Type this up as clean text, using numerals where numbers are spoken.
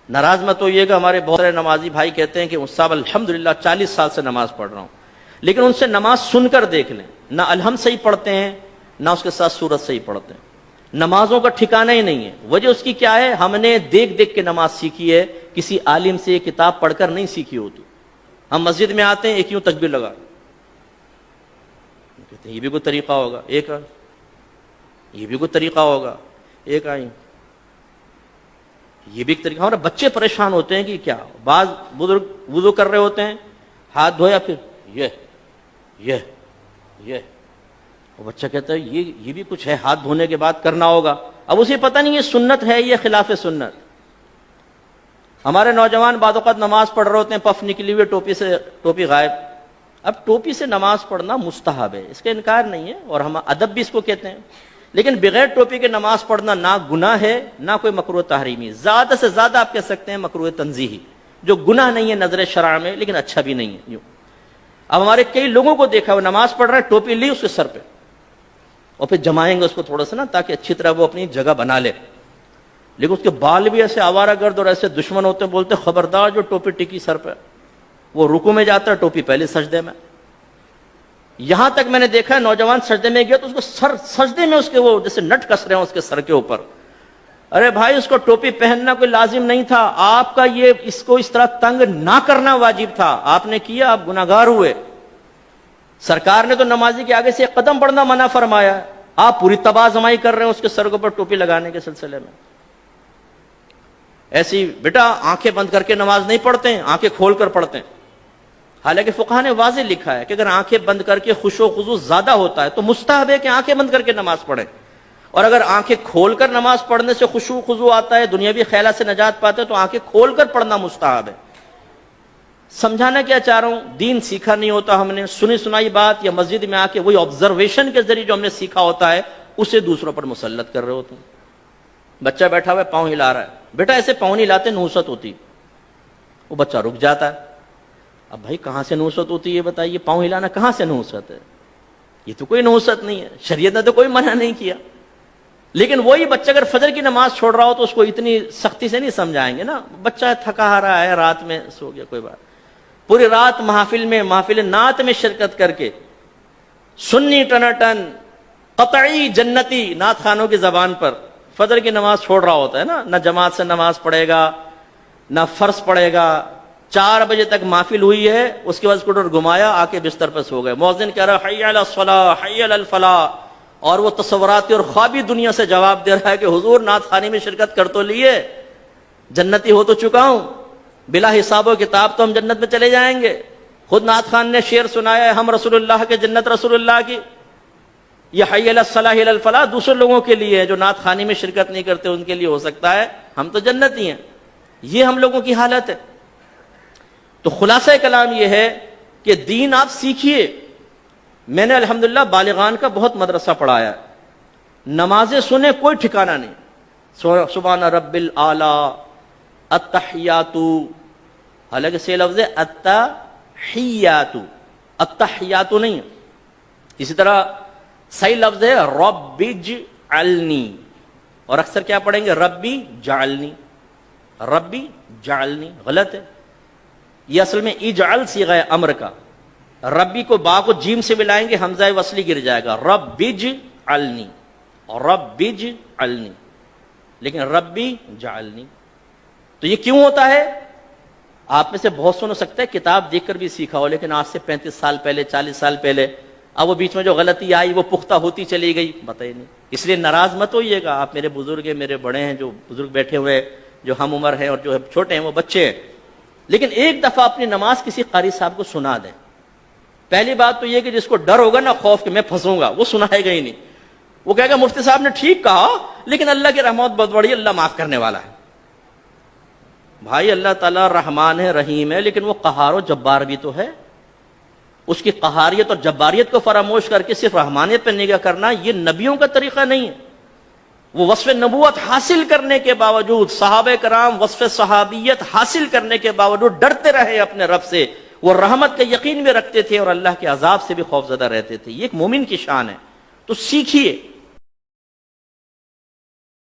ناراض مت ہوئیے گا، ہمارے بہت سارے نمازی بھائی کہتے ہیں کہ صاحب الحمدللہ 40 سال سے نماز پڑھ رہا ہوں، لیکن ان سے نماز سن کر دیکھ لیں، نہ الحمد صحیح پڑھتے ہیں نہ اس کے ساتھ سورت صحیح پڑھتے ہیں، نمازوں کا ٹھکانہ ہی نہیں ہے۔ وجہ اس کی کیا ہے؟ ہم نے دیکھ دیکھ کے نماز سیکھی ہے، کسی عالم سے کتاب پڑھ کر نہیں سیکھی ہوتی۔ ہم مسجد میں آتے ہیں، ایک یوں تکبیر لگا، کہتے ہیں یہ بھی کوئی طریقہ ہوگا، ایک یہ بھی کوئی طریقہ ہوگا، ایک آئی یہ بھی ایک طریقہ۔ ہمارے بچے پریشان ہوتے ہیں کہ کیا، بعض بزرگ وضو کر رہے ہوتے ہیں، ہاتھ دھویا، پھر یہ وہ بچہ کہتا ہے یہ بھی کچھ ہے، ہاتھ دھونے کے بعد کرنا ہوگا۔ اب اسے پتہ نہیں یہ سنت ہے یہ خلاف سنت۔ ہمارے نوجوان بعض اوقات نماز پڑھ رہے ہوتے ہیں، پف نکلی ہوئی، ٹوپی غائب۔ اب ٹوپی سے نماز پڑھنا مستحب ہے، اس کا انکار نہیں ہے، اور ہم ادب بھی اس کو کہتے ہیں، لیکن بغیر ٹوپی کے نماز پڑھنا نہ گناہ ہے نہ کوئی مکروہ تحریمی، زیادہ سے زیادہ آپ کہہ سکتے ہیں مکروہ تنزیہی، جو گناہ نہیں ہے نظر شرع میں لیکن اچھا بھی نہیں ہے۔ یوں اب ہمارے کئی لوگوں کو دیکھا وہ نماز پڑھ رہا ہے، ٹوپی لی اس کے سر پہ، اور پھر جمائیں گے اس کو تھوڑا سا نا تاکہ اچھی طرح وہ اپنی جگہ بنا لے، لیکن اس کے بال بھی ایسے آوارہ گرد اور ایسے دشمن ہوتے ہیں، بولتے خبردار جو ٹوپی ٹکی سر پہ، وہ رکوع میں جاتا ہے ٹوپی پہلے سجدے میں۔ یہاں تک میں نے دیکھا ہے نوجوان سجدے میں گیا تو اس کو سجدے میں اس کے وہ جیسے نٹ کس رہے ہیں اس کے سر کے اوپر۔ ارے بھائی اس کو ٹوپی پہننا کوئی لازم نہیں تھا، آپ کا یہ اس کو اس طرح تنگ نہ کرنا واجب تھا، آپ نے کیا، آپ گناہگار ہوئے۔ سرکار نے تو نمازی کے آگے سے ایک قدم بڑھنا منع فرمایا، آپ پوری تباہ زمائی کر رہے ہیں اس کے سر کے اوپر ٹوپی لگانے کے سلسلے میں۔ ایسی بیٹا آنکھیں بند کر کے نماز نہیں پڑھتے ہیں، آنکھیں کھول کر پڑھتے ہیں۔ حالانکہ فقہا نے واضح لکھا ہے کہ اگر آنکھیں بند کر کے خشوع و خضوع زیادہ ہوتا ہے تو مستحب ہے کہ آنکھیں بند کر کے نماز پڑھیں، اور اگر آنکھیں کھول کر نماز پڑھنے سے خشوع و خضوع آتا ہے، دنیاوی خیالات سے نجات پاتے ہیں، تو آنکھیں کھول کر پڑھنا مستحب ہے۔ سمجھانا کیا چاہ رہا ہوں، دین سیکھا نہیں ہوتا ہم نے، سنی سنائی بات یا مسجد میں آ کے وہی آبزرویشن کے ذریعے جو ہم نے سیکھا ہوتا ہے اسے دوسروں پر مسلط کر رہے ہوتے ہیں۔ بچہ بیٹھا ہوا ہے، پاؤں ہلا رہا ہے، بیٹا ایسے پاؤں نہیں ہلاتے، نحوست ہوتی، وہ بچہ رک جاتا ہے۔ اب بھائی کہاں سے نحوست ہوتی ہے یہ بتائیے، پاؤں ہلانا کہاں سے نحوست ہے؟ یہ تو کوئی نحوست نہیں ہے، شریعت نے تو کوئی منع نہیں کیا۔ لیکن وہی بچہ اگر فجر کی نماز چھوڑ رہا ہو تو اس کو اتنی سختی سے نہیں سمجھائیں گے نا، بچہ تھکا رہا ہے، رات میں سو گیا، کوئی بات، پوری رات محفل نعت میں شرکت کر کے سنی ٹناٹن قطعی جنتی نعت خانوں کی زبان پر فجر کی نماز چھوڑ رہا ہوتا ہے نا، نہ جماعت سے نماز پڑھے گا نہ فرض پڑھے گا، 4 بجے تک محفل ہوئی ہے، اس کے بعد اسکوٹر گھمایا، آ کے بستر پر سو گئے، مؤذن کہہ رہا حی علی الصلاۃ حی علی الفلاح، اور وہ تصوراتی اور خوابی دنیا سے جواب دے رہا ہے کہ حضور نعت خوانی میں شرکت کر تو لیے، جنتی ہو تو چکا ہوں، بلا حساب و کتاب تو ہم جنت میں چلے جائیں گے۔ خود نعت خان نے شعر سنایا ہے، ہم رسول اللہ کے جنت رسول اللہ کی، یہ حی علی الصلاۃ حی علی الفلاح دوسرے لوگوں کے لیے ہے جو نعت خوانی میں شرکت نہیں کرتے، ان کے لیے ہو سکتا ہے، ہم تو جنتی ہیں۔ یہ ہم لوگوں کی حالت ہے۔ تو خلاصہ کلام یہ ہے کہ دین آپ سیکھیے۔ میں نے الحمدللہ بالغان کا بہت مدرسہ پڑھایا ہے، نمازیں سنیں کوئی ٹھکانہ نہیں، سبحان رب الاعلی، التحیات، حالانکہ سے لفظ ہے التحیات، التحیات نہیں ہے۔ اسی طرح صحیح لفظ ہے رب اجعلنی، اور اکثر کیا پڑھیں گے ربی جعلنی، ربی جعلنی، غلط ہے۔ یہ اصل میں اجعل صیغہ امر کا، ربی کو با کو جیم سے ملائیں گے حمزہ وصلی گر جائے گا، رب اجعلنی، رب اجعلنی، لیکن ربی جعلنی۔ تو یہ کیوں ہوتا ہے؟ آپ میں سے بہت سن ہو سکتا ہے کتاب دیکھ کر بھی سیکھا ہو، لیکن آج سے 35 سال پہلے 40 سال پہلے، اب وہ بیچ میں جو غلطی آئی وہ پختہ ہوتی چلی گئی، بتائیے نہیں۔ اس لیے ناراض مت ہوئیے گا، آپ میرے بزرگ ہیں، میرے بڑے ہیں، جو بزرگ بیٹھے ہوئے جو ہم عمر ہیں اور جو چھوٹے ہیں وہ بچے ہیں، لیکن ایک دفعہ اپنی نماز کسی قاری صاحب کو سنا دیں۔ پہلی بات تو یہ کہ جس کو ڈر ہوگا نا، خوف کہ میں پھنسوں گا، وہ سنائے گا ہی نہیں، وہ کہے گا مفتی صاحب نے ٹھیک کہا لیکن اللہ کی رحمت بہت بڑی ہے، اللہ معاف کرنے والا ہے۔ بھائی اللہ تعالیٰ رحمان ہے، رحیم ہے، لیکن وہ قہار و جبار بھی تو ہے۔ اس کی قہاریت اور جباریت کو فراموش کر کے صرف رحمانیت پہ نگاہ کرنا یہ نبیوں کا طریقہ نہیں ہے۔ وہ وصف نبوت حاصل کرنے کے باوجود، صحابہ کرام وصف صحابیت حاصل کرنے کے باوجود ڈرتے رہے اپنے رب سے، وہ رحمت کا یقین بھی رکھتے تھے اور اللہ کے عذاب سے بھی خوفزدہ رہتے تھے۔ یہ ایک مومن کی شان ہے۔ تو سیکھیے،